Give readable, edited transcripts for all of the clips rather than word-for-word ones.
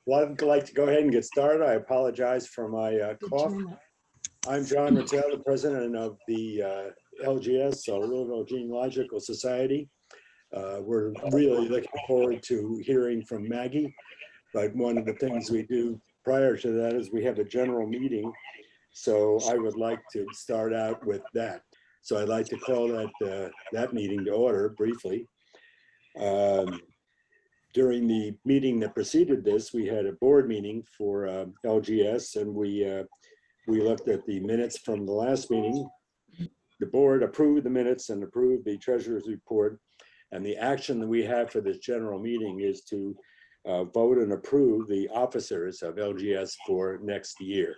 Well, I'd like to go ahead and get started. I apologize for my cough. I'm John Rattel, the president of the LGS, Louisville Genealogical Society. We're really looking forward to hearing from Maggie, but one of the things we do prior to that is we have a general meeting. So I would like to start out with that. So I'd like to call that meeting to order briefly. During the meeting that preceded this, we had a board meeting for LGS, and we looked at the minutes from the last meeting. The board approved the minutes and approved the treasurer's report. And the action that we have for this general meeting is to vote and approve the officers of LGS for next year.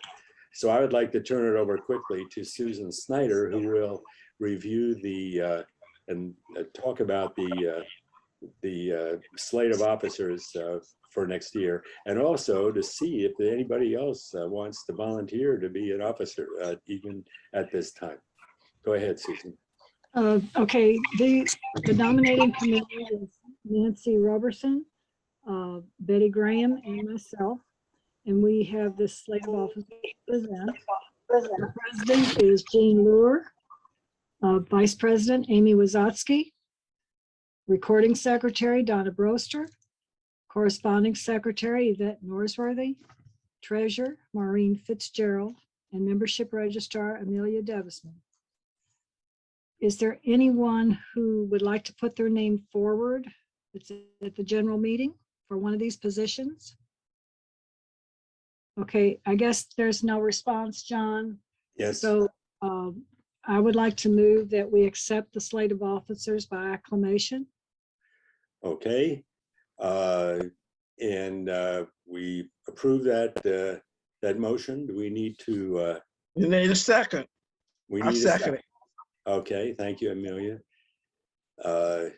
So I would like to turn it over quickly to Susan Snyder, who will review and talk about the slate of officers for next year, and also to see if anybody else wants to volunteer to be an officer even at this time. Go ahead, Susan. Okay, the nominating committee is Nancy Roberson, Betty Graham, and myself, and we have this slate of officers to present. The president is Jean Luer, Vice President Amy Wazotsky, Recording Secretary Donna Broster, Corresponding Secretary Yvette Norsworthy, Treasurer Maureen Fitzgerald, and Membership Registrar Amelia Devisman. Is there anyone who would like to put their name forward at the general meeting for one of these positions? Okay, I guess there's no response, John. Yes. So I would like to move that we accept the slate of officers by acclamation. Okay, and we approve that motion. Do we need to? You need a second. We I'll need a second it. Okay, thank you, Amelia. Do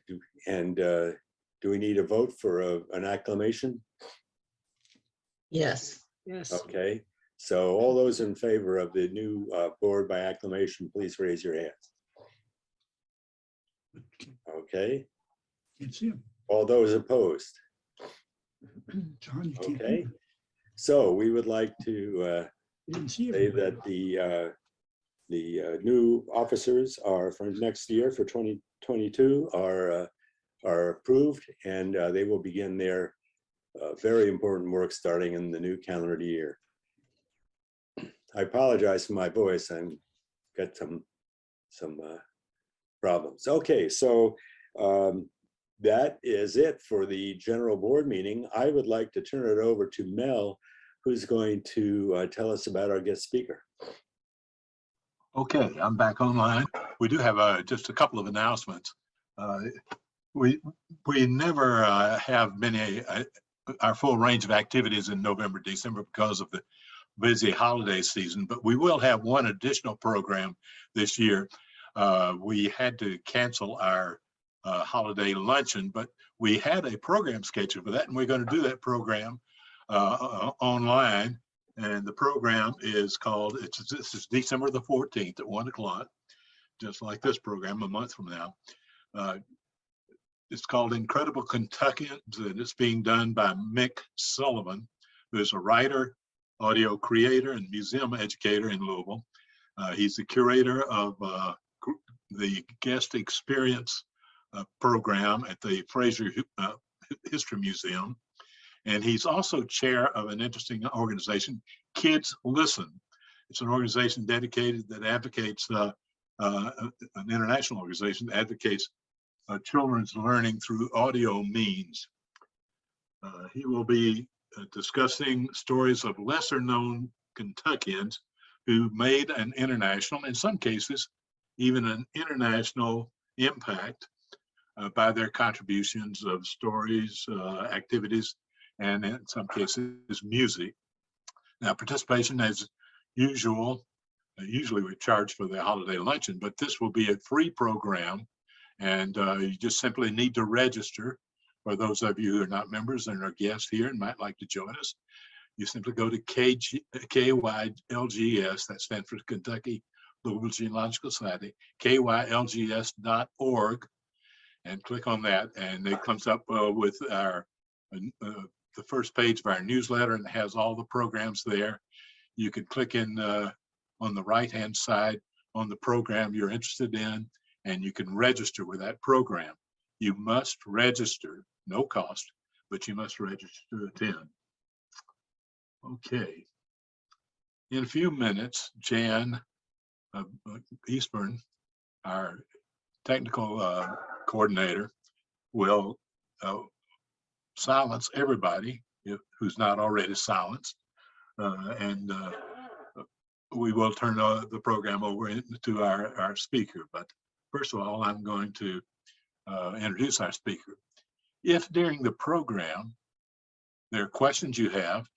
we need a vote for an acclamation? Yes. Yes. Okay, so all those in favor of the new board by acclamation, please raise your hands. Okay. Can't see him. All those opposed? John, you can't. Okay. So we would like to See say that the new officers are for next year for 2022 are approved, and they will begin their very important work starting in the new calendar year. I apologize for my voice. I've got some problems. Okay, so that is it for the general board meeting. I would like to turn it over to Mel, who's going to tell us about our guest speaker. Okay, I'm back online. We do have just a couple of announcements. We never have many our full range of activities in November, December because of the busy holiday season, but we will have one additional program this year. We had to cancel our holiday luncheon, but we had a program scheduled for that, and we're going to do that program online. And the program is called, this is December the 14th at 1 o'clock, just like this program a month from now. It's called Incredible Kentuckians, and it's being done by Mick Sullivan, who is a writer, audio creator, and museum educator in Louisville. He's the curator of the guest experience program at the Fraser History Museum. And he's also chair of an interesting organization, Kids Listen. It's an organization dedicated that advocates, an international organization that advocates children's learning through audio means. He will be discussing stories of lesser known Kentuckians who made an international, in some cases, even an international impact by their contributions of stories, activities, and in some cases, music. Now, participation as usual, usually we charge for the holiday luncheon, but this will be a free program, and you just simply need to register. For those of you who are not members and are guests here and might like to join us, you simply go to KYLGS, that stands for Kentucky Louisville Genealogical Society, KYLGS.org, and click on that, and it comes up with our the first page of our newsletter, and it has all the programs there. You can click in on the right-hand side on the program you're interested in, and you can register with that program. You must register, no cost, but you must register to attend. Okay. In a few minutes, Jan Eastburn, our technical coordinator, will silence everybody who's not already silenced, and we will turn the program over to our speaker. But first of all, I'm going to introduce our speaker. If during the program there are questions you have,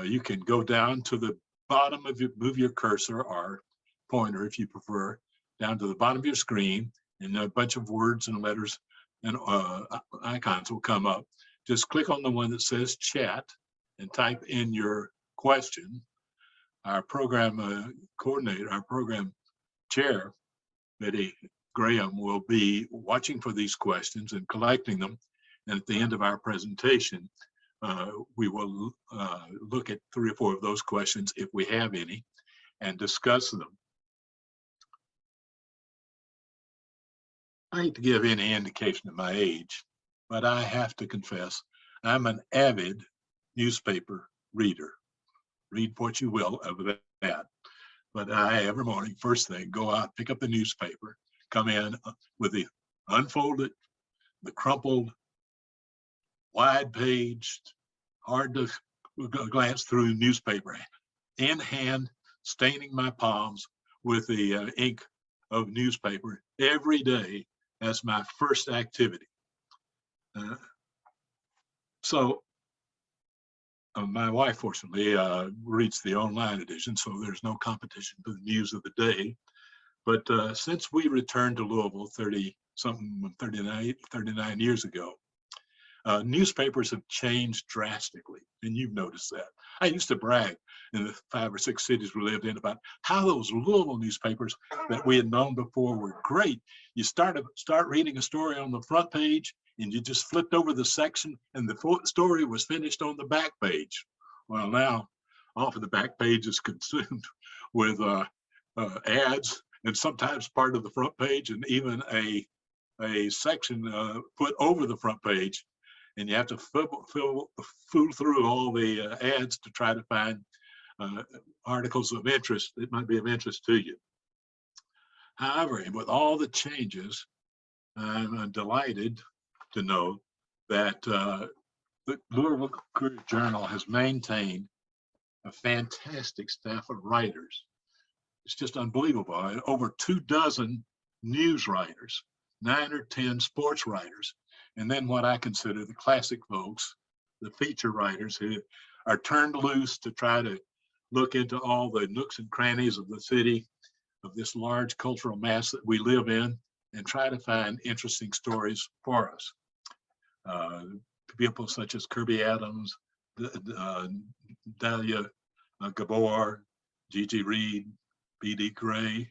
you can go down to the bottom of your, move your cursor or pointer if you prefer, down to the bottom of your screen, and a bunch of words and letters and icons will come up. Just click on the one that says chat and type in your question. Our program coordinator, our program chair, Betty Graham, will be watching for these questions and collecting them. And at the end of our presentation, we will look at 3 or 4 of those questions, if we have any, and discuss them. I hate to give any indication of my age, but I have to confess, I'm an avid newspaper reader. Read what you will of that. But I, every morning, first thing, go out, pick up the newspaper, come in with the unfolded, the crumpled, wide-paged, hard to glance through newspaper in hand, staining my palms with the ink of newspaper every day as my first activity. My wife, fortunately, reads the online edition, so there's no competition for the news of the day. But since we returned to Louisville 39 years ago, newspapers have changed drastically, and you've noticed that. I used to brag in the 5 or 6 cities we lived in about how those Louisville newspapers that we had known before were great. You start reading a story on the front page, and you just flipped over the section, and the story was finished on the back page. Well, now, often the back page is consumed with ads, and sometimes part of the front page, and even a section put over the front page. And you have to fool through all the ads to try to find articles of interest that might be of interest to you. However, with all the changes, I'm delighted to know that the Louisville Courier Journal has maintained a fantastic staff of writers. It's just unbelievable. Over 24 news writers, 9 or 10 sports writers, and then what I consider the classic folks, the feature writers who are turned loose to try to look into all the nooks and crannies of the city, of this large cultural mass that we live in, and try to find interesting stories for us. People such as Kirby Adams, Dahlia Gabor, Gigi Reed, B.D. Gray,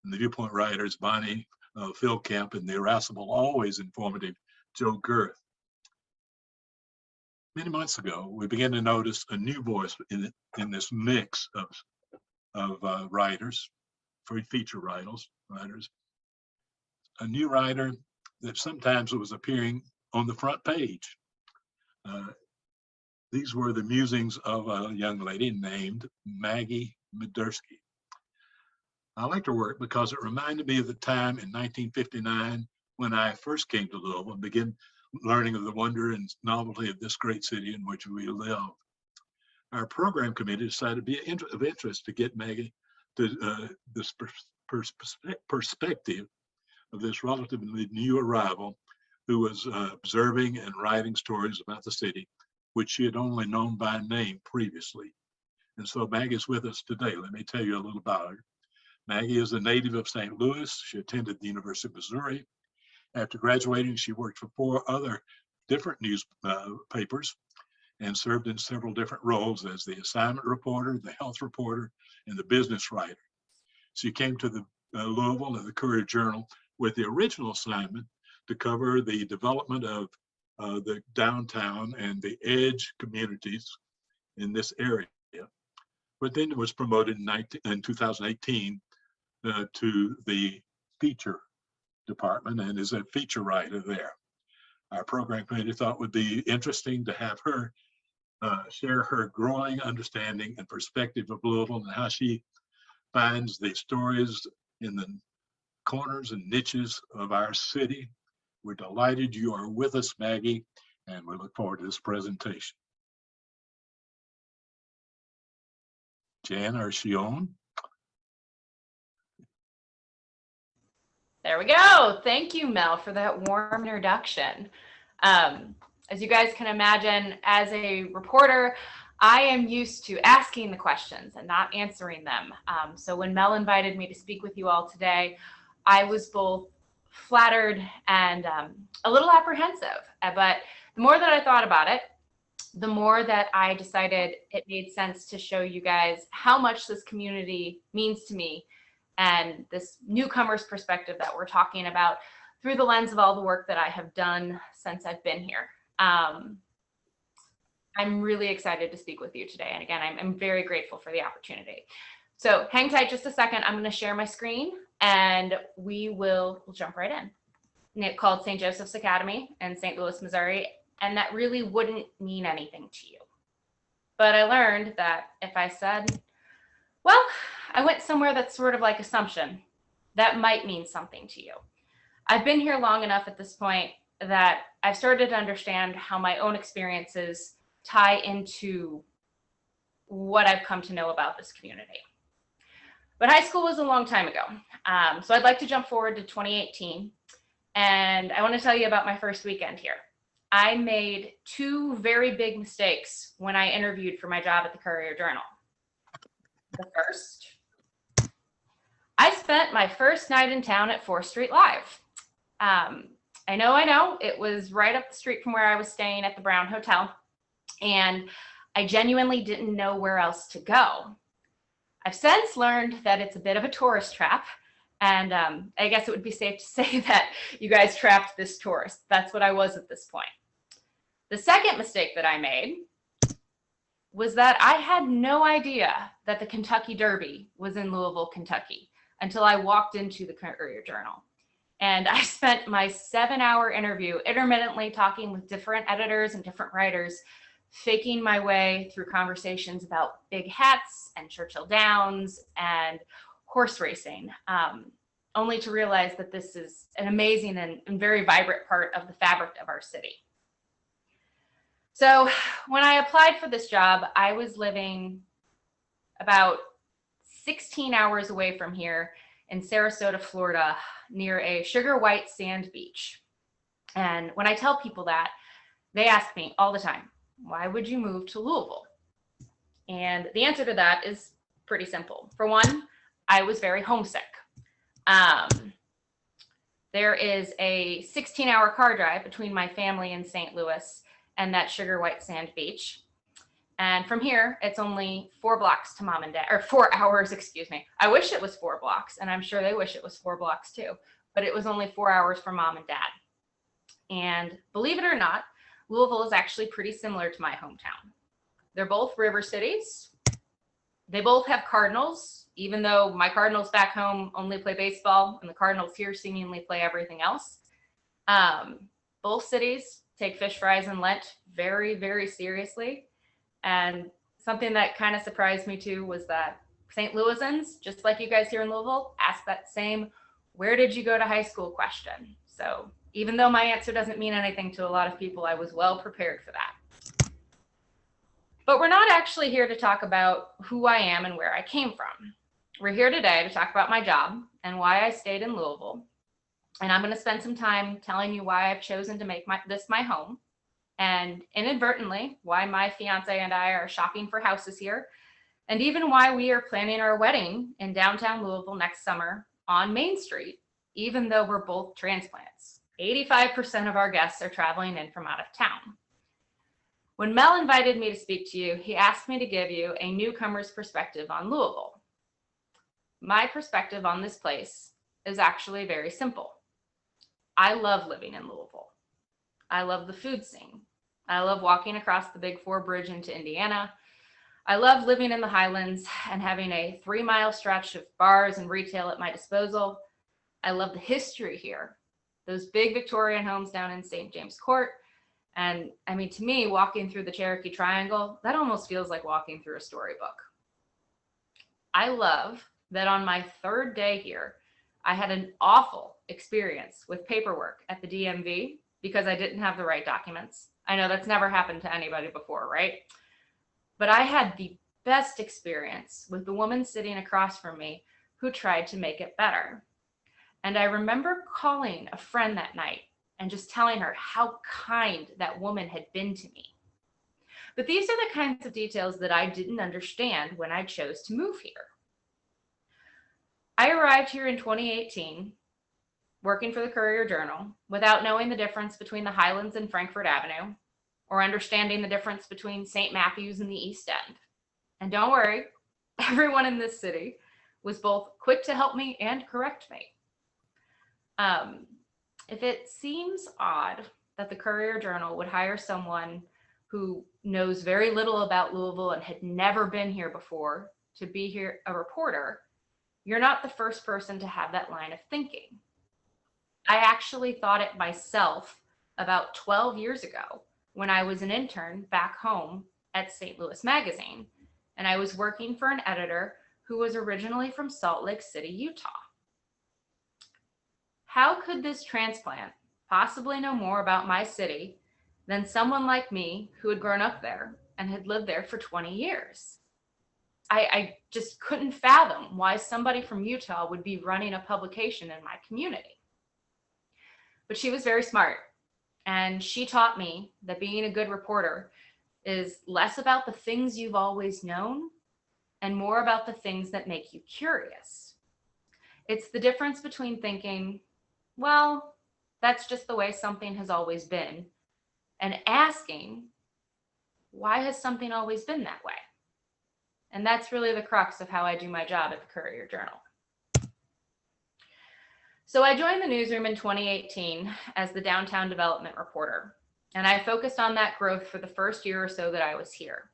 and the Viewpoint writers, Bonnie Phil Kemp, and the irascible, always informative Joe Girth. Many months ago, we began to notice a new voice in this mix of writers, for feature writers, a new writer that sometimes was appearing on the front page. These were the musings of a young lady named Maggie Menderski. I liked her work because it reminded me of the time in 1959 when I first came to Louisville and began learning of the wonder and novelty of this great city in which we live. Our program committee decided to be of interest to get Maggie to this perspective of this relatively new arrival who was observing and writing stories about the city, which she had only known by name previously. And so Maggie's with us today. Let me tell you a little about her. Maggie is a native of St. Louis. She attended the University of Missouri. After graduating, she worked for 4 other different newspapers and served in several different roles as the assignment reporter, the health reporter, and the business writer. She came to the Louisville and the Courier Journal with the original assignment to cover the development of the downtown and the edge communities in this area. But then it was promoted in 2018 to the feature department and is a feature writer there. Our program committee thought it would be interesting to have her share her growing understanding and perspective of Louisville and how she finds the stories in the corners and niches of our city. We're delighted you are with us, Maggie, and we look forward to this presentation. Jan, is she on? There we go. Thank you, Mel, for that warm introduction. As you guys can imagine, as a reporter, I am used to asking the questions and not answering them. So when Mel invited me to speak with you all today, I was both flattered and a little apprehensive. But the more that I thought about it, the more that I decided it made sense to show you guys how much this community means to me and this newcomer's perspective that we're talking about through the lens of all the work that I have done since I've been here. I'm really excited to speak with you today. And again, I'm very grateful for the opportunity. So hang tight just a second. I'm going to share my screen and we'll jump right in. It's called St. Joseph's Academy in St. Louis, Missouri. And that really wouldn't mean anything to you. But I learned that if I said, well, I went somewhere that's sort of like Assumption, that might mean something to you. I've been here long enough at this point that I've started to understand how my own experiences tie into what I've come to know about this community. But high school was a long time ago. So I'd like to jump forward to 2018. And I want to tell you about my first weekend here. I made two very big mistakes when I interviewed for my job at the Courier Journal. The first, I spent my first night in town at 4th Street Live. I know, it was right up the street from where I was staying at the Brown Hotel, and I genuinely didn't know where else to go. I've since learned that it's a bit of a tourist trap, and I guess it would be safe to say that you guys trapped this tourist. That's what I was at this point. The second mistake that I made was that I had no idea that the Kentucky Derby was in Louisville, Kentucky, until I walked into the Courier Journal. And I spent my 7-hour interview intermittently talking with different editors and different writers, faking my way through conversations about big hats and Churchill Downs and horse racing, only to realize that this is an amazing and very vibrant part of the fabric of our city. So when I applied for this job, I was living about 16 hours away from here in Sarasota, Florida, near a sugar white sand beach. And when I tell people that, they ask me all the time, why would you move to Louisville? And the answer to that is pretty simple. For one, I was very homesick. There is a 16-hour car drive between my family in St. Louis and that sugar white sand beach. And from here, it's only 4 blocks to mom and dad, or 4 hours, excuse me. I wish it was 4 blocks, and I'm sure they wish it was 4 blocks too, but it was only 4 hours for mom and dad. And believe it or not, Louisville is actually pretty similar to my hometown. They're both river cities. They both have Cardinals, even though my Cardinals back home only play baseball and the Cardinals here seemingly play everything else. Both cities take fish fries and Lent very, very seriously. And something that kind of surprised me too was that St. Louisans, just like you guys here in Louisville, ask that same, where did you go to high school question. So even though my answer doesn't mean anything to a lot of people, I was well prepared for that. But we're not actually here to talk about who I am and where I came from. We're here today to talk about my job and why I stayed in Louisville. And I'm going to spend some time telling you why I've chosen to make this my home, and inadvertently why my fiance and I are shopping for houses here, and even why we are planning our wedding in downtown Louisville next summer on Main Street, even though we're both transplants. 85% of our guests are traveling in from out of town. When Mel invited me to speak to you, he asked me to give you a newcomer's perspective on Louisville. My perspective on this place is actually very simple. I love living in Louisville. I love the food scene. I love walking across the Big Four Bridge into Indiana. I love living in the Highlands and having a 3-mile stretch of bars and retail at my disposal. I love the history here. Those big Victorian homes down in St. James Court. And I mean, to me, walking through the Cherokee Triangle, that almost feels like walking through a storybook. I love that on my 3rd day here, I had an awful experience with paperwork at the DMV because I didn't have the right documents. I know that's never happened to anybody before, right? But I had the best experience with the woman sitting across from me who tried to make it better. And I remember calling a friend that night and just telling her how kind that woman had been to me. But these are the kinds of details that I didn't understand when I chose to move here. I arrived here in 2018, working for the Courier Journal, without knowing the difference between the Highlands and Frankfort Avenue, or understanding the difference between St. Matthews and the East End. And don't worry, everyone in this city was both quick to help me and correct me. If it seems odd that the Courier Journal would hire someone who knows very little about Louisville and had never been here before to be here a reporter, you're not the first person to have that line of thinking. I actually thought it myself about 12 years ago when I was an intern back home at St. Louis Magazine, and I was working for an editor who was originally from Salt Lake City, Utah. How could this transplant possibly know more about my city than someone like me who had grown up there and had lived there for 20 years? I just couldn't fathom why somebody from Utah would be running a publication in my community. But she was very smart, and she taught me that being a good reporter is less about the things you've always known and more about the things that make you curious. It's the difference between thinking, well, that's just the way something has always been, and asking, why has something always been that way? And that's really the crux of how I do my job at the Courier Journal. So I joined the newsroom in 2018 as the downtown development reporter, and I focused on that growth for the first year or so that I was here.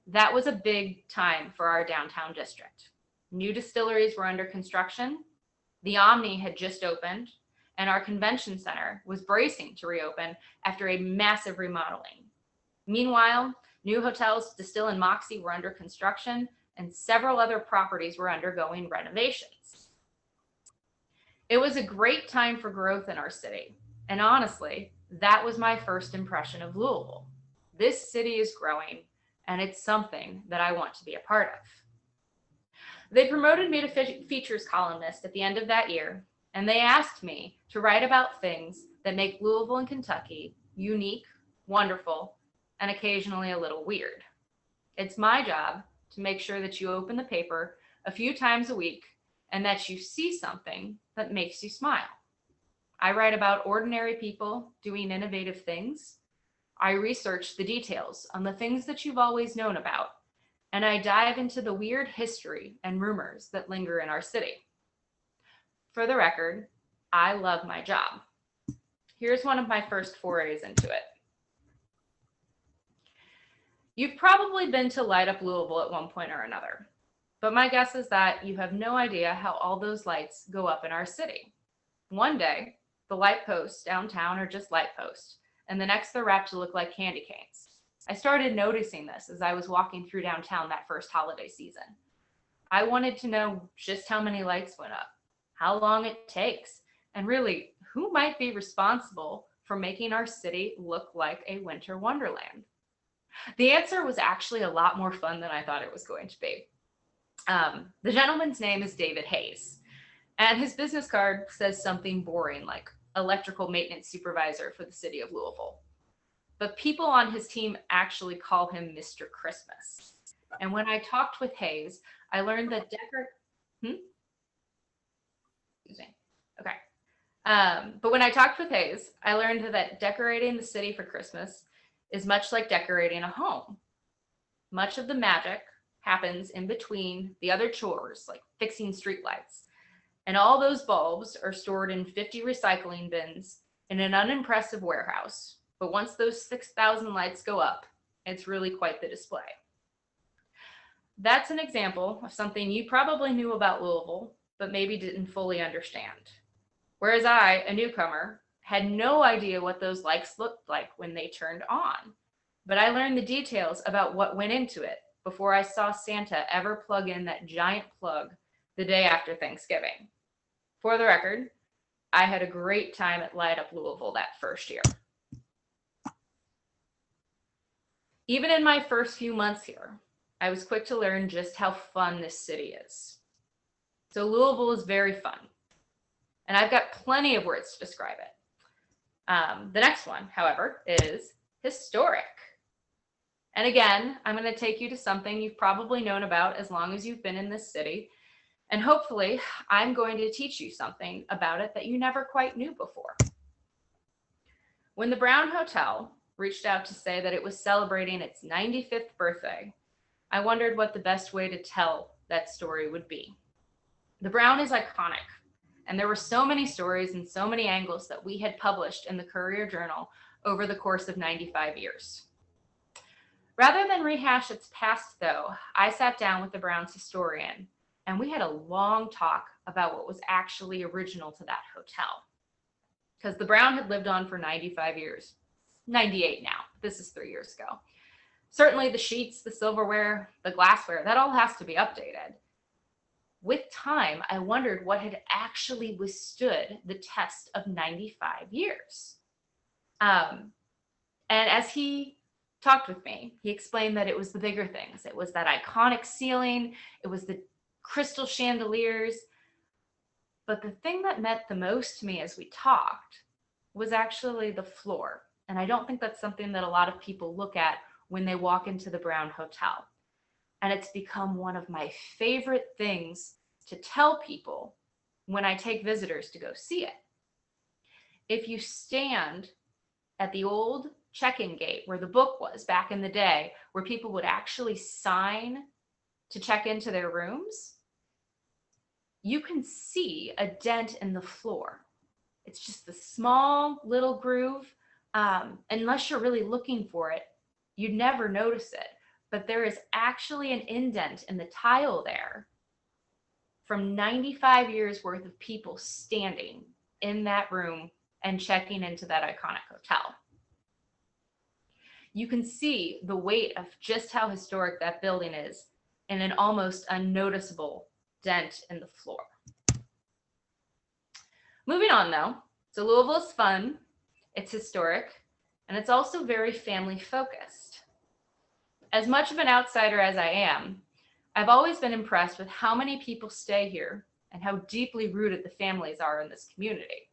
That was a big time for our downtown district. New distilleries were under construction, the Omni had just opened, and our convention center was bracing to reopen after a massive remodeling. Meanwhile, new hotels, Distill and Moxie, were under construction, and several other properties were undergoing renovations. It was a great time for growth in our city, and honestly, that was my first impression of Louisville. This city is growing, and it's something that I want to be a part of. They promoted me to features columnist at the end of that year, and they asked me to write about things that make Louisville and Kentucky unique, wonderful, and occasionally a little weird. It's my job to make sure that you open the paper a few times a week and that you see something that makes you smile. I write about ordinary people doing innovative things. I research the details on the things that you've always known about, and I dive into the weird history and rumors that linger in our city. For the record, I love my job. Here's one of my first forays into it. You've probably been to Light Up Louisville at one point or another, but my guess is that you have no idea how all those lights go up in our city. One day, the light posts downtown are just light posts, and the next they're wrapped to look like candy canes. I started noticing this as I was walking through downtown that first holiday season. I wanted to know just how many lights went up, how long it takes, and really, who might be responsible for making our city look like a winter wonderland? The answer was actually a lot more fun than I thought it was going to be. The gentleman's name is David Hayes, and his business card says something boring like electrical maintenance supervisor for the city of Louisville. But people on his team actually call him Mr. Christmas. And when I talked with Hayes, I learned that But when I talked with Hayes, I learned that decorating the city for Christmas is much like decorating a home. Much of the magic happens in between the other chores, like fixing streetlights. And all those bulbs are stored in 50 recycling bins in an unimpressive warehouse but once those 6,000 lights go up, it's really quite the display. That's an example of something you probably knew about Louisville, but maybe didn't fully understand. Whereas I, a newcomer, had no idea what those lights looked like when they turned on. But I learned the details about what went into it before I saw Santa ever plug in that giant plug the day after Thanksgiving. For the record, I had a great time at Light Up Louisville that first year. Even in my first few months here, I was quick to learn just how fun this city is. So Louisville is very fun, and I've got plenty of words to describe it. The next one, however, is historic. And again, I'm going to take you to something you've probably known about as long as you've been in this city. And hopefully, I'm going to teach you something about it that you never quite knew before. When the Brown Hotel reached out to say that it was celebrating its 95th birthday, I wondered what the best way to tell that story would be. The Brown is iconic, and there were so many stories and so many angles that we had published in the Courier Journal over the course of 95 years. Rather than rehash its past, though, I sat down with the Brown's historian, and we had a long talk about what was actually original to that hotel. Because the Brown had lived on for 95 years. 98 now. This is 3 years ago. Certainly the sheets, the silverware, the glassware, that all has to be updated. With time, I wondered what had actually withstood the test of 95 years. And as he talked with me, he explained that it was the bigger things. It was that iconic ceiling. It was the crystal chandeliers. But the thing that meant the most to me as we talked was actually the floor. And I don't think that's something that a lot of people look at when they walk into the Brown Hotel. And it's become one of my favorite things to tell people when I take visitors to go see it. If you stand at the old check-in gate where the book was back in the day, where people would actually sign to check into their rooms, you can see a dent in the floor. It's just a small little groove. Unless you're really looking for it, you'd never notice it. But there is actually an indent in the tile there from 95 years worth of people standing in that room and checking into that iconic hotel. You can see the weight of just how historic that building is in an almost unnoticeable dent in the floor. Moving on though, so Louisville is fun, it's historic, and it's also very family focused. As much of an outsider as I am, I've always been impressed with how many people stay here and how deeply rooted the families are in this community.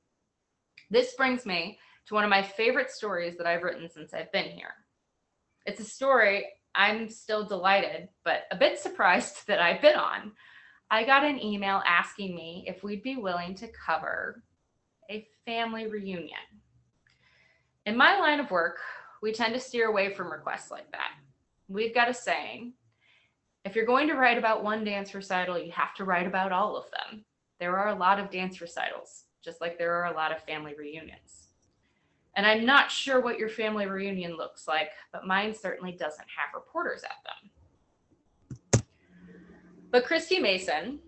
This brings me to one of my favorite stories that I've written since I've been here. It's a story I'm still delighted, but a bit surprised that I've been on. I got an email asking me if we'd be willing to cover a family reunion. In my line of work, we tend to steer away from requests like that. We've got a saying, if you're going to write about one dance recital, you have to write about all of them. There are a lot of dance recitals, just like there are a lot of family reunions. And I'm not sure what your family reunion looks like, but mine certainly doesn't have reporters at them. But Christy Mason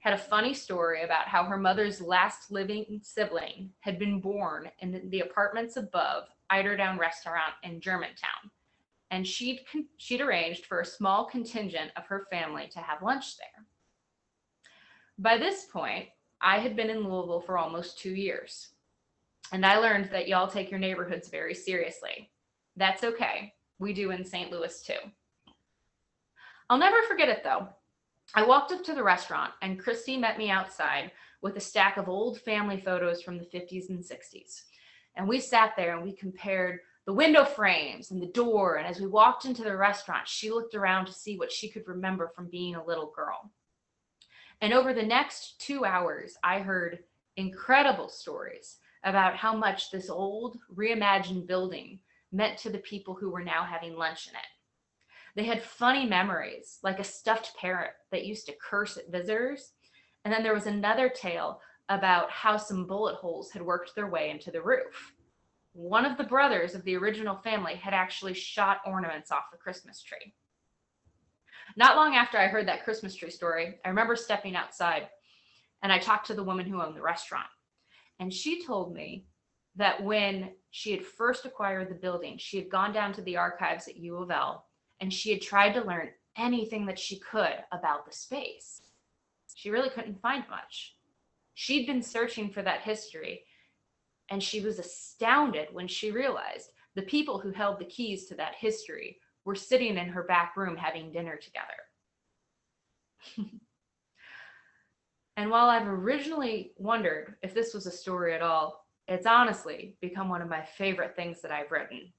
had a funny story about how her mother's last living sibling had been born in the apartments above Eiderdown Restaurant in Germantown. And she'd arranged for a small contingent of her family to have lunch there. By this point, I had been in Louisville for almost 2 years. And I learned that y'all take your neighborhoods very seriously. That's okay. We do in St. Louis too. I'll never forget it though. I walked up to the restaurant and Christy met me outside with a stack of old family photos from the 50s and 60s. And we sat there and we compared the window frames and the door. And as we walked into the restaurant, she looked around to see what she could remember from being a little girl. And over the next 2 hours, I heard incredible stories about how much this old reimagined building meant to the people who were now having lunch in it. They had funny memories, like a stuffed parrot that used to curse at visitors. And then there was another tale about how some bullet holes had worked their way into the roof. one of the brothers of the original family had actually shot ornaments off the Christmas tree. Not long after I heard that Christmas tree story, I remember stepping outside and I talked to the woman who owned the restaurant. And she told me that when she had first acquired the building, she had gone down to the archives at U of L and she had tried to learn anything that she could about the space. She really couldn't find much. She'd been searching for that history, and she was astounded when she realized the people who held the keys to that history were sitting in her back room having dinner together. And while I've originally wondered if this was a story at all, it's honestly become one of my favorite things that I've written.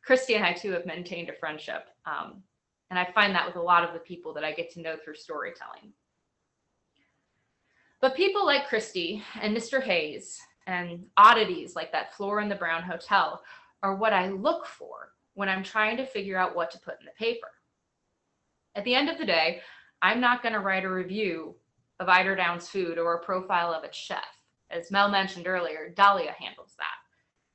Christy and I too have maintained a friendship. And I find that with a lot of the people that I get to know through storytelling. But people like Christy and Mr. Hayes and oddities like that floor in the Brown Hotel are what I look for when I'm trying to figure out what to put in the paper. At the end of the day, I'm not going to write a review of Eiderdown's food or a profile of its chef. As Mel mentioned earlier, Dahlia handles that.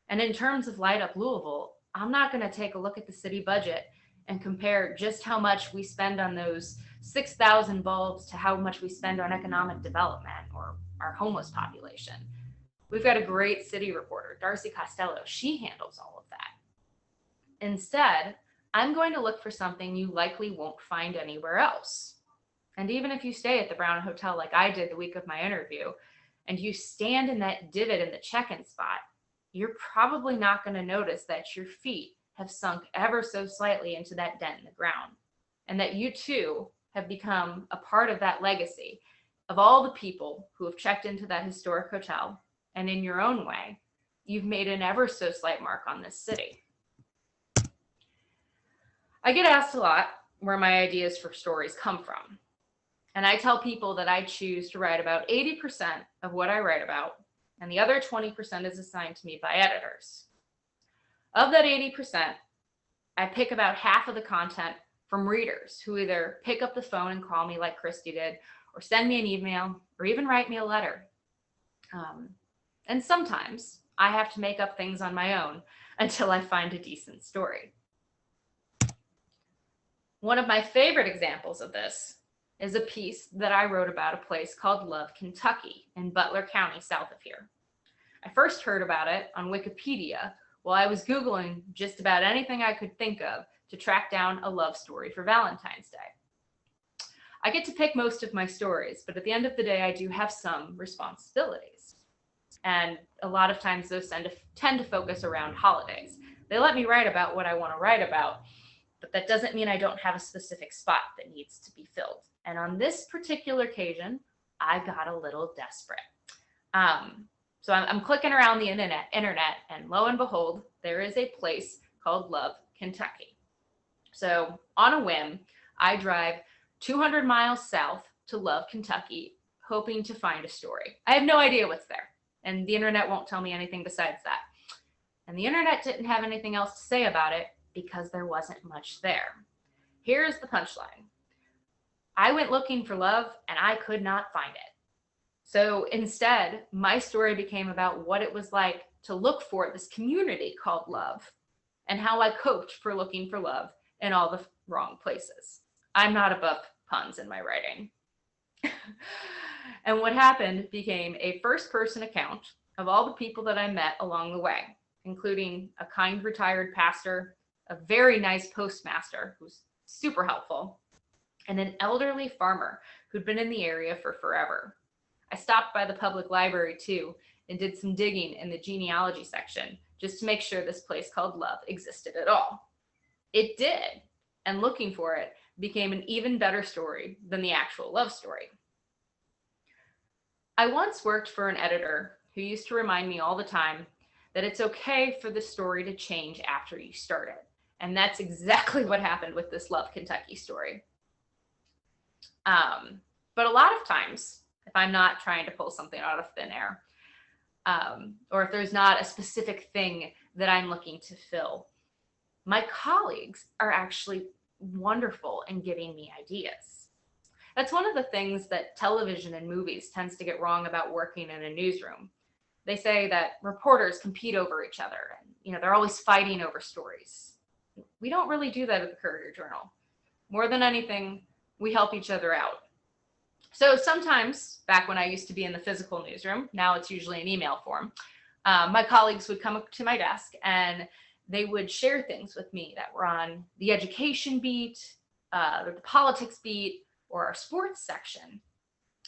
And in terms of Light Up Louisville, I'm not going to take a look at the city budget and compare just how much we spend on those 6,000 bulbs to how much we spend on economic development or our homeless population. We've got a great city reporter, Darcy Costello. She handles all of that. Instead, I'm going to look for something you likely won't find anywhere else. And even if you stay at the Brown Hotel like I did the week of my interview, and you stand in that divot in the check-in spot, you're probably not going to notice that your feet have sunk ever so slightly into that dent in the ground, and that you too have become a part of that legacy of all the people who have checked into that historic hotel, and in your own way, you've made an ever so slight mark on this city. I get asked a lot where my ideas for stories come from, and I tell people that I choose to write about 80% of what I write about, and the other 20% is assigned to me by editors. Of that 80%, I pick about half of the content from readers who either pick up the phone and call me like Christy did, or send me an email, or even write me a letter. And sometimes I have to make up things on my own until I find a decent story. One of my favorite examples of this is a piece that I wrote about a place called Love, Kentucky in Butler County, south of here. I first heard about it on Wikipedia while I was Googling just about anything I could think of to track down a love story for Valentine's Day. I get to pick most of my stories, but at the end of the day, I do have some responsibilities. And a lot of times those tend to focus around holidays. They let me write about what I want to write about, but that doesn't mean I don't have a specific spot that needs to be filled. And on this particular occasion, I got a little desperate. So I'm clicking around the internet, and lo and behold, there is a place called Love, Kentucky. So on a whim, I drive 200 miles south to Love, Kentucky, hoping to find a story. I have no idea what's there, and the internet won't tell me anything besides that. And the internet didn't have anything else to say about it because there wasn't much there. Here's the punchline. I went looking for love and I could not find it. So instead, my story became about what it was like to look for this community called Love and how I coped for looking for love in all the wrong places. I'm not above puns in my writing. And what happened became a first-person account of all the people that I met along the way, including a kind retired pastor, a very nice postmaster who's super helpful, and an elderly farmer who'd been in the area for forever. I stopped by the public library too and did some digging in the genealogy section just to make sure this place called Love existed at all. It did, and looking for it became an even better story than the actual love story. I once worked for an editor who used to remind me all the time that it's okay for the story to change after you start it. And that's exactly what happened with this Love, Kentucky story. But a lot of times, if I'm not trying to pull something out of thin air, or if there's not a specific thing that I'm looking to fill, my colleagues are actually wonderful in giving me ideas. That's one of the things that television and movies tends to get wrong about working in a newsroom. They say that reporters compete over each other and, they're always fighting over stories. We don't really do that at the Courier Journal. More than anything, we help each other out. So sometimes, back when I used to be in the physical newsroom, now it's usually in email form, my colleagues would come up to my desk and they would share things with me that were on the education beat, or the politics beat, or our sports section.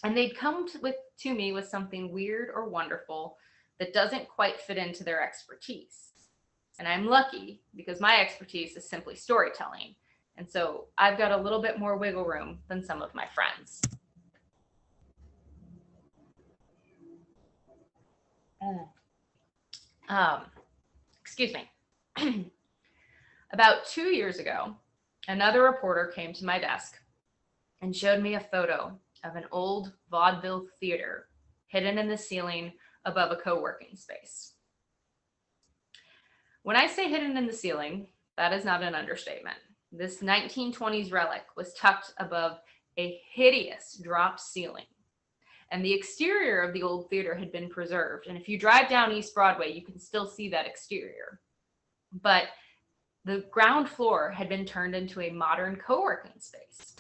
And they'd come to me with something weird or wonderful that doesn't quite fit into their expertise. And I'm lucky because my expertise is simply storytelling. And so I've got a little bit more wiggle room than some of my friends. Excuse me. About 2 years ago, another reporter came to my desk and showed me a photo of an old vaudeville theater hidden in the ceiling above a co-working space. When I say hidden in the ceiling, that is not an understatement. This 1920s relic was tucked above a hideous drop ceiling. And the exterior of the old theater had been preserved. And if you drive down East Broadway, you can still see that exterior. But the ground floor had been turned into a modern co-working space.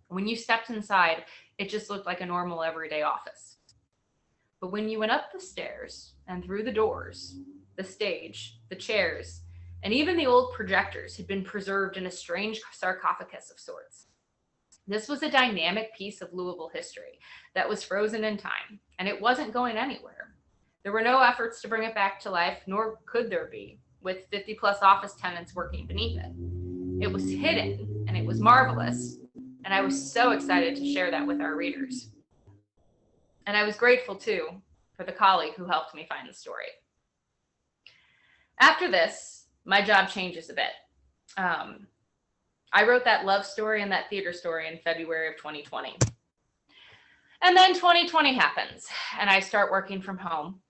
When you stepped inside, it just looked like a normal everyday office. But when you went up the stairs and through the doors, the stage, the chairs, and even the old projectors had been preserved in a strange sarcophagus of sorts. This was a dynamic piece of Louisville history that was frozen in time, and it wasn't going anywhere. There were no efforts to bring it back to life, nor could there be, with 50+ office tenants working beneath it. It was hidden, and it was marvelous, and I was so excited to share that with our readers. And I was grateful, too, for the colleague who helped me find the story. After this, my job changes a bit. I wrote that love story and that theater story in February of 2020. And then 2020 happens, and I start working from home.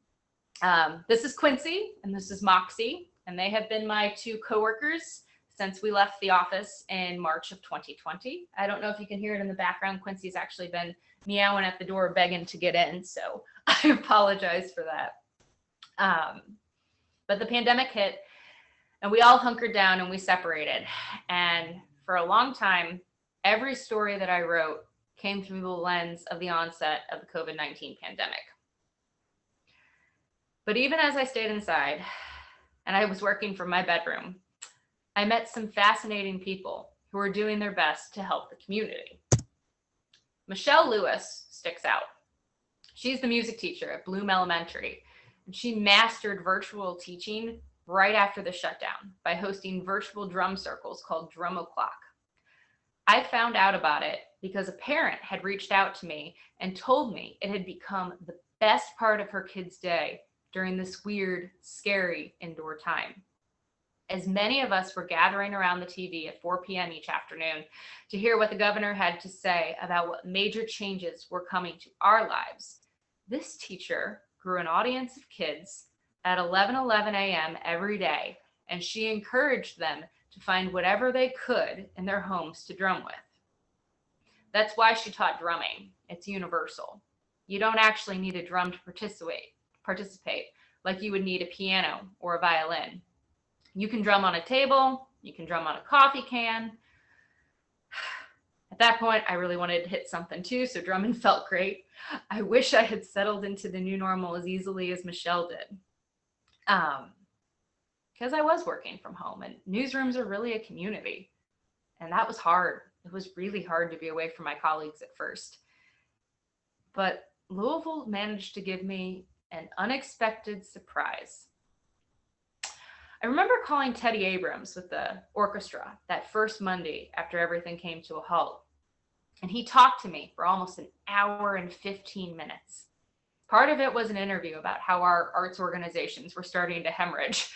This is Quincy, and this is Moxie, and they have been my two coworkers since we left the office in March of 2020. I don't know if you can hear it in the background. Quincy's actually been meowing at the door, begging to get in, so I apologize for that. But the pandemic hit, and we all hunkered down and we separated. And for a long time, every story that I wrote came through the lens of the onset of the COVID-19 pandemic. But even as I stayed inside and I was working from my bedroom, I met some fascinating people who were doing their best to help the community. Michelle Lewis sticks out. She's the music teacher at Bloom Elementary, and she mastered virtual teaching right after the shutdown by hosting virtual drum circles called Drum O'Clock. I found out about it because a parent had reached out to me and told me it had become the best part of her kid's day during this weird, scary indoor time. As many of us were gathering around the TV at 4 p.m. each afternoon to hear what the governor had to say about what major changes were coming to our lives, this teacher grew an audience of kids at 11:11 a.m. every day, and she encouraged them to find whatever they could in their homes to drum with. That's why she taught drumming. It's universal. You don't actually need a drum to participate like you would need a piano or a violin. You can drum on a table, you can drum on a coffee can. At that point, I really wanted to hit something too, so drumming felt great. I wish I had settled into the new normal as easily as Michelle did. Because I was working from home, and newsrooms are really a community. And that was hard. It was really hard to be away from my colleagues at first. But Louisville managed to give me an unexpected surprise. I remember calling Teddy Abrams with the orchestra that first Monday after everything came to a halt. And he talked to me for almost an hour and 15 minutes. Part of it was an interview about how our arts organizations were starting to hemorrhage.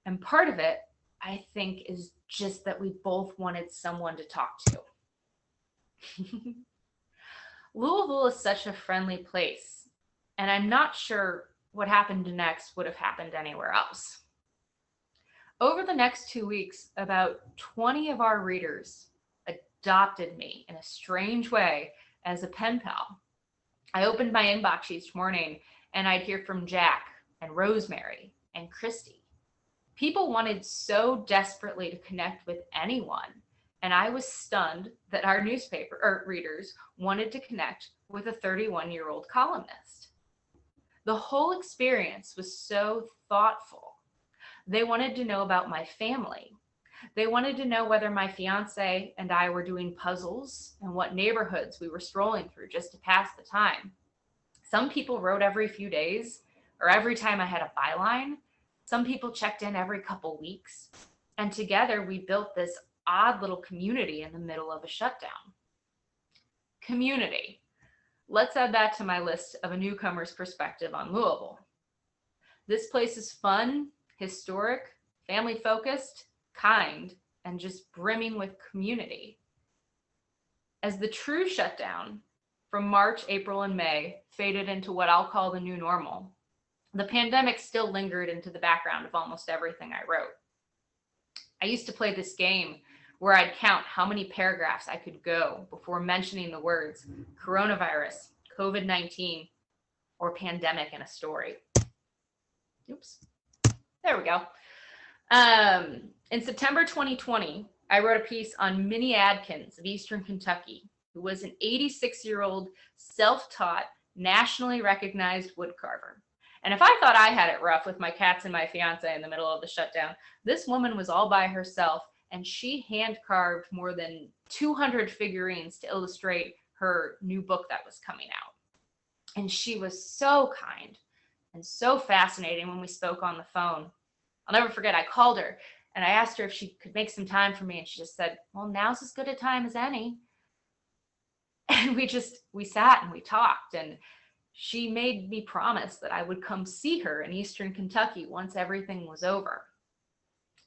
And part of it, I think, is just that we both wanted someone to talk to. Louisville is such a friendly place, and I'm not sure what happened next would have happened anywhere else. Over the next 2 weeks, about 20 of our readers adopted me in a strange way as a pen pal. I opened my inbox each morning and I'd hear from Jack and Rosemary and Christy. People wanted so desperately to connect with anyone, and I was stunned that our newspaper readers wanted to connect with a 31-year-old columnist. The whole experience was so thoughtful. They wanted to know about my family. They wanted to know whether my fiance and I were doing puzzles and what neighborhoods we were strolling through just to pass the time. Some people wrote every few days or every time I had a byline. Some people checked in every couple weeks. And together we built this odd little community in the middle of a shutdown. Community. Let's add that to my list of a newcomer's perspective on Louisville. This place is fun, historic, family-focused, kind, and just brimming with community. As the true shutdown from March, April, and May faded into what I'll call the new normal, the pandemic still lingered into the background of almost everything I wrote. I used to play this game where I'd count how many paragraphs I could go before mentioning the words coronavirus, COVID-19, or pandemic in a story. Oops. There we go. In September 2020, I wrote a piece on Minnie Adkins of Eastern Kentucky, who was an 86-year-old self-taught, nationally recognized woodcarver. And if I thought I had it rough with my cats and my fiance in the middle of the shutdown, this woman was all by herself, and she hand-carved more than 200 figurines to illustrate her new book that was coming out. And she was so kind and so fascinating when we spoke on the phone. I'll never forget, I called her and I asked her if she could make some time for me, and she just said, well, now's as good a time as any. And we sat and we talked, and she made me promise that I would come see her in Eastern Kentucky once everything was over.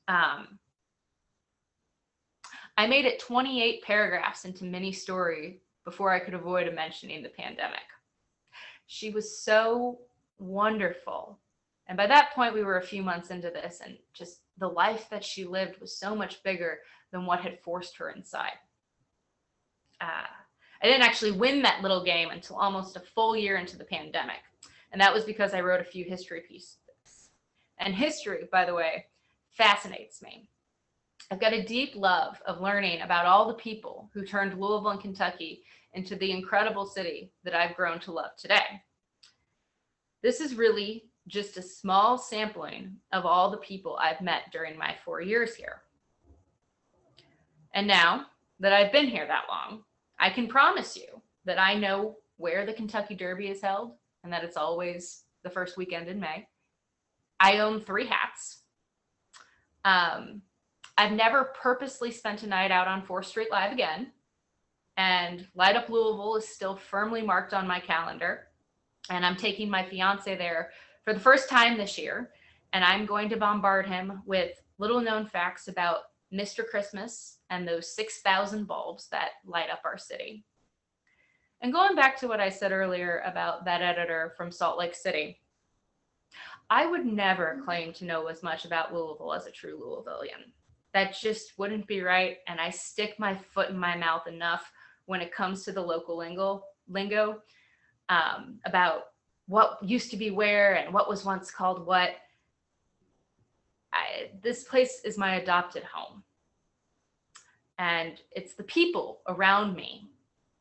I made it 28 paragraphs into Minnie's story before I could avoid mentioning the pandemic. She was so wonderful. And by that point, we were a few months into this, and just the life that she lived was so much bigger than what had forced her inside. I didn't actually win that little game until almost a full year into the pandemic. And that was because I wrote a few history pieces. And history, by the way, fascinates me. I've got a deep love of learning about all the people who turned Louisville and Kentucky into the incredible city that I've grown to love today. This is really just a small sampling of all the people I've met during my 4 years here. And now that I've been here that long, I can promise you that I know where the Kentucky Derby is held and that it's always the first weekend in May. I own 3 hats. I've never purposely spent a night out on 4th Street Live again. And Light Up Louisville is still firmly marked on my calendar. And I'm taking my fiance there for the first time this year. And I'm going to bombard him with little known facts about Mr. Christmas and those 6,000 bulbs that light up our city. And going back to what I said earlier about that editor from Salt Lake City, I would never claim to know as much about Louisville as a true Louisvillian. That just wouldn't be right. And I stick my foot in my mouth enough when it comes to the local lingo about what used to be where and what was once called what. This place is my adopted home. And it's the people around me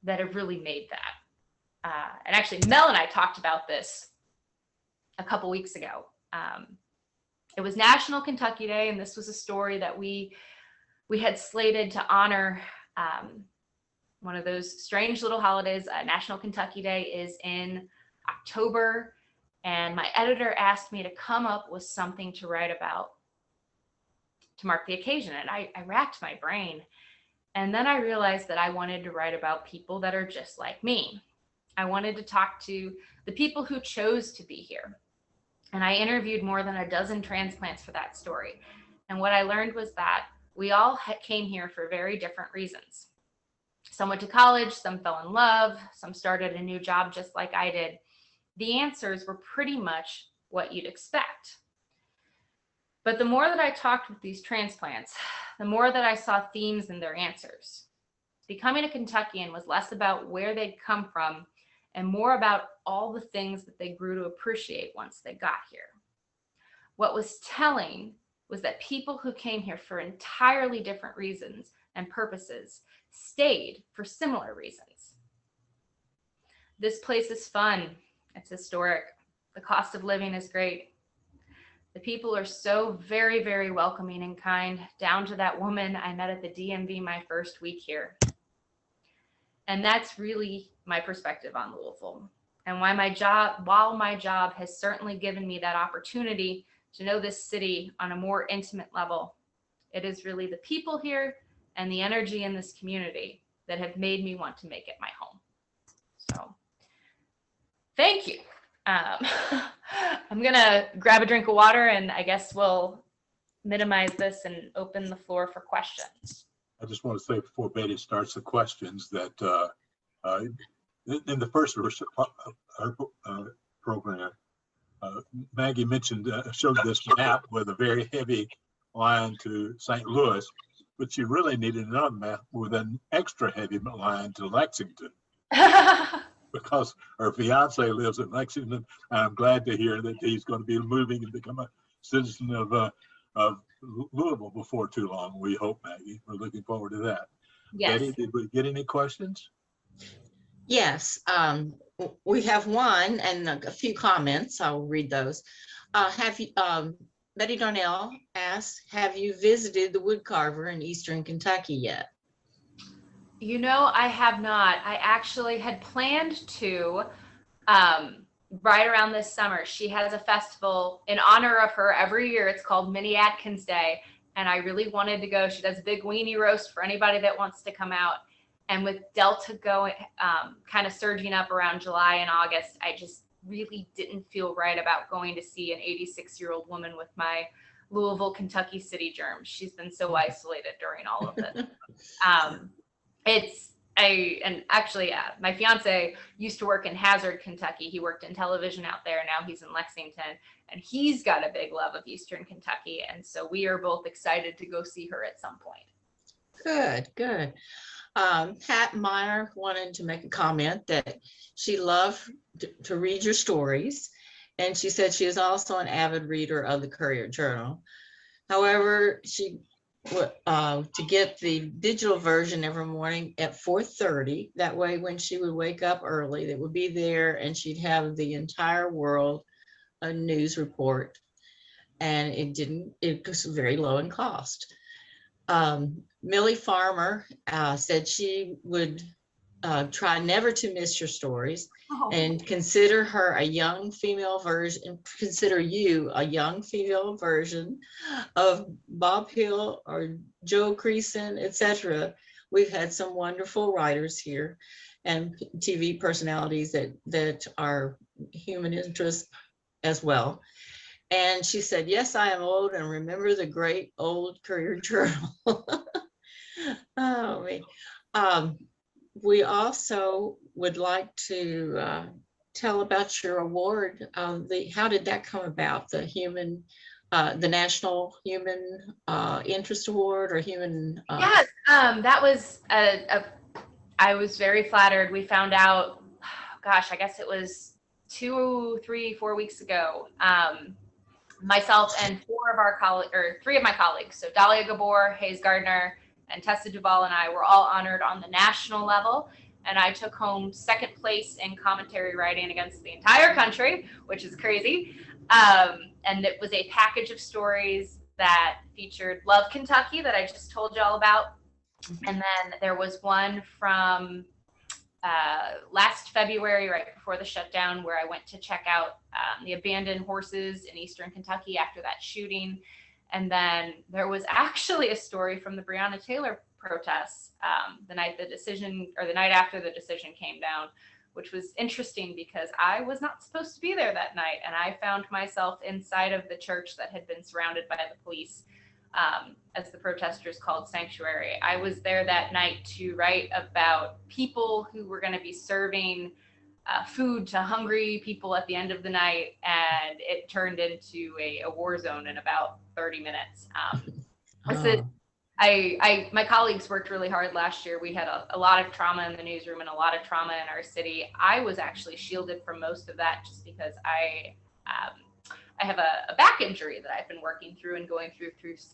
that have really made that. And actually, Mel and I talked about this a couple weeks ago. It was National Kentucky Day, and this was a story that we had slated to honor one of those strange little holidays. National Kentucky Day is in October, and my editor asked me to come up with something to write about to mark the occasion. And I racked my brain. And then I realized that I wanted to write about people that are just like me. I wanted to talk to the people who chose to be here. And I interviewed more than a dozen transplants for that story. And what I learned was that we all came here for very different reasons. Some went to college, some fell in love, some started a new job just like I did. The answers were pretty much what you'd expect. But the more that I talked with these transplants, the more that I saw themes in their answers. Becoming a Kentuckian was less about where they'd come from and more about all the things that they grew to appreciate once they got here. What was telling was that people who came here for entirely different reasons and purposes stayed for similar reasons. This place is fun. It's historic. The cost of living is great. The people are so very, very welcoming and kind, down to that woman I met at the DMV my first week here. And that's really my perspective on Louisville, and while my job has certainly given me that opportunity to know this city on a more intimate level, it is really the people here and the energy in this community that have made me want to make it my home. So thank you. I'm gonna grab a drink of water, and I guess we'll minimize this and open the floor for questions. I just want to say before Betty starts the questions that in the first program, Maggie mentioned, showed this map with a very heavy line to St. Louis, but she really needed another map with an extra heavy line to Lexington. Because her fiance lives in Lexington. I'm glad to hear that he's going to be moving and become a citizen of Louisville before too long. We hope, Maggie. We're looking forward to that. Yes. Betty, did we get any questions? Yes, we have one and a few comments. I'll read those. Betty Darnell asks, have you visited the woodcarver in Eastern Kentucky yet? You know, I have not. I actually had planned to right around this summer. She has a festival in honor of her every year. It's called Minnie Atkins Day. And I really wanted to go. She does a big weenie roast for anybody that wants to come out. And with Delta going, kind of surging up around July and August, I just really didn't feel right about going to see an 86-year-old woman with my Louisville, Kentucky city germs. She's been so isolated during all of this. My fiance used to work in Hazard, Kentucky. He worked in television out there. Now he's in Lexington, and he's got a big love of Eastern Kentucky. And so we are both excited to go see her at some point. Good, good. Pat Meyer wanted to make a comment that she loved to read your stories. And she said she is also an avid reader of the Courier Journal. However, she to get the digital version every morning at 4:30. That way, when she would wake up early, it would be there and she'd have the entire world a news report. And it was very low in cost. Millie Farmer said she would try never to miss your stories and consider her a young female version, consider you a young female version of Bob Hill or Joe Creason, etc. We've had some wonderful writers here and TV personalities that are human interest as well. And she said, yes, I am old and remember the great old Courier Journal. Oh, man. We also would like to tell about your award. How did that come about? The National Human Interest Award or Human? Yes, that was I was very flattered. We found out, gosh, I guess it was 2, 3, 4 weeks ago. Myself and 3 of my colleagues, so Dahlia Gabor, Hayes Gardner, and Tessa Duvall and I were all honored on the national level. And I took home 2nd place in commentary writing against the entire country, which is crazy. And it was a package of stories that featured Love Kentucky that I just told you all about. And then there was one from last February, right before the shutdown, where I went to check out the abandoned horses in Eastern Kentucky after that shooting. And then there was actually a story from the Breonna Taylor protests the night after the decision came down, which was interesting because I was not supposed to be there that night. And I found myself inside of the church that had been surrounded by the police, as the protesters called Sanctuary. I was there that night to write about people who were going to be serving food to hungry people at the end of the night, and it turned into a war zone in about 30 minutes. My colleagues worked really hard last year. We had a lot of trauma in the newsroom and a lot of trauma in our city. I was actually shielded from most of that just because I have a back injury that I've been working through and going through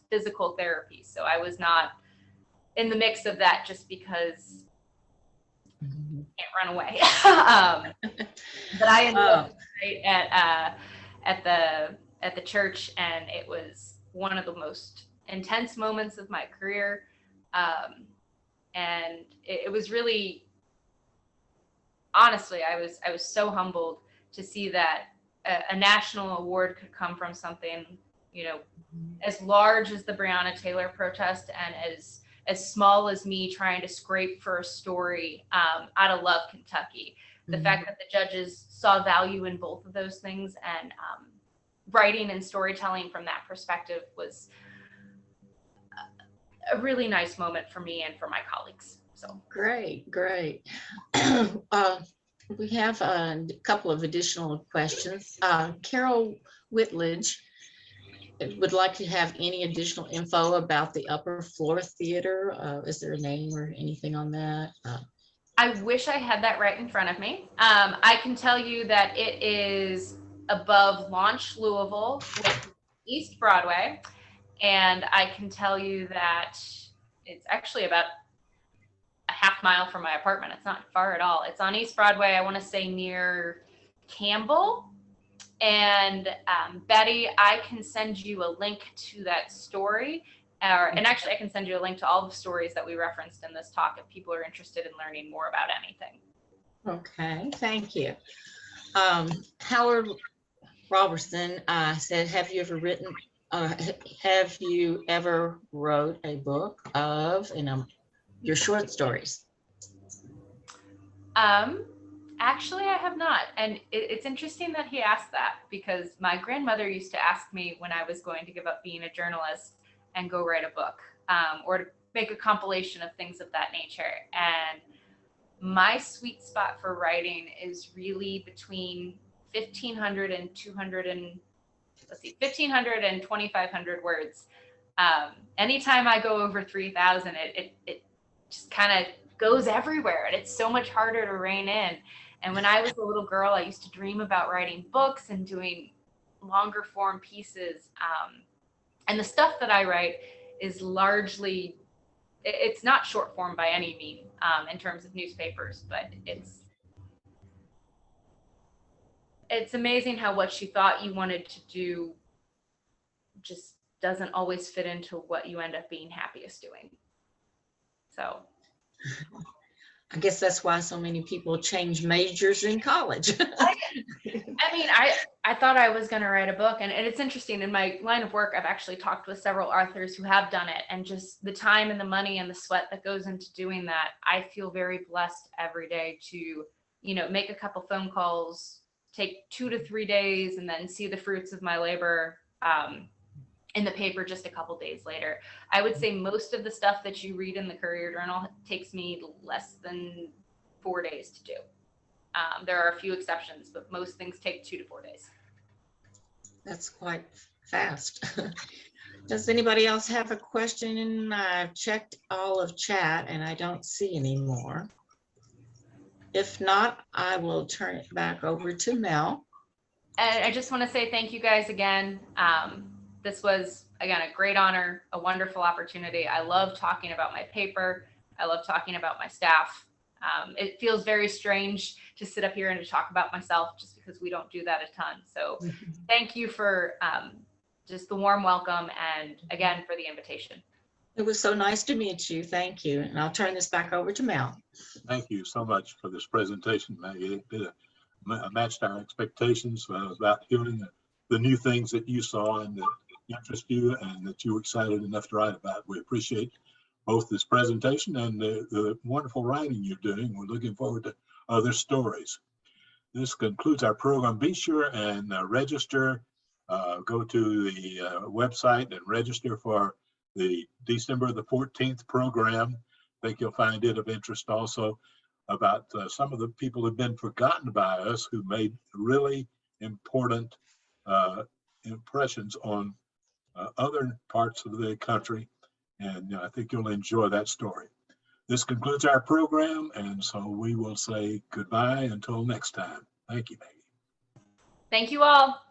physical therapy. So I was not in the mix of that just because I can't run away. But I ended up at the church, and it was one of the most intense moments of my career. And it was really, honestly, I was so humbled to see that a national award could come from something, you know, as large as the Breonna Taylor protest and as small as me trying to scrape for a story out of Love, Kentucky. The fact that the judges saw value in both of those things, and writing and storytelling from that perspective was a really nice moment for me and for my colleagues. So great. We have a couple of additional questions. Carol Whitledge would like to have any additional info about the Upper Floor Theater. Is there a name or anything on that? I wish I had that right in front of me. I can tell you that it is above Launch Louisville, East Broadway. And I can tell you that it's actually about a half mile from my apartment. It's not far at all. It's on East Broadway. I want to say near Campbell. And Betty, I can send you a link to that story. And actually, I can send you a link to all the stories that we referenced in this talk if people are interested in learning more about anything. Okay, thank you. Howard Robertson said, have you ever wrote a book of your short stories? Actually, I have not. And it's interesting that he asked that, because my grandmother used to ask me when I was going to give up being a journalist and go write a book, or to make a compilation of things of that nature. And my sweet spot for writing is really between 1,500 and 2,500 words. Anytime I go over 3,000, it just kind of goes everywhere, and it's so much harder to rein in. And when I was a little girl, I used to dream about writing books and doing longer form pieces. And the stuff that I write is largely, it's not short form by any means in terms of newspapers, but it's amazing how what you thought you wanted to do just doesn't always fit into what you end up being happiest doing. So I guess that's why so many people change majors in college. I mean, I thought I was going to write a book, and it's interesting. In my line of work, I've actually talked with several authors who have done it, and just the time and the money and the sweat that goes into doing that. I feel very blessed every day to, you know, make a couple phone calls, take 2 to 3 days, and then see the fruits of my labor in the paper just a couple days later. I would say most of the stuff that you read in the Courier Journal takes me less than 4 days to do. There are a few exceptions, but most things take 2 to 4 days. That's quite fast. Does anybody else have a question? I've checked all of chat and I don't see any more. If not, I will turn it back over to Mel. And I just want to say thank you guys again. This was, again, a great honor, a wonderful opportunity. I love talking about my paper. I love talking about my staff. It feels very strange to sit up here and to talk about myself, just because we don't do that a ton. So thank you for just the warm welcome, and again, for the invitation. It was so nice to meet you. Thank you. And I'll turn this back over to Mel. Thank you so much for this presentation, Maggie. It matched our expectations about hearing the new things that you saw and that interest you and that you were excited enough to write about. We appreciate both this presentation and the wonderful writing you're doing. We're looking forward to other stories. This concludes our program. Be sure and register. Go to the website and register for the December the 14th program. I think you'll find it of interest also about some of the people who've been forgotten by us, who made really important impressions on other parts of the country And I think you'll enjoy that story. This concludes our program, and so we will say goodbye until next time. Thank you, Maggie. Thank you all.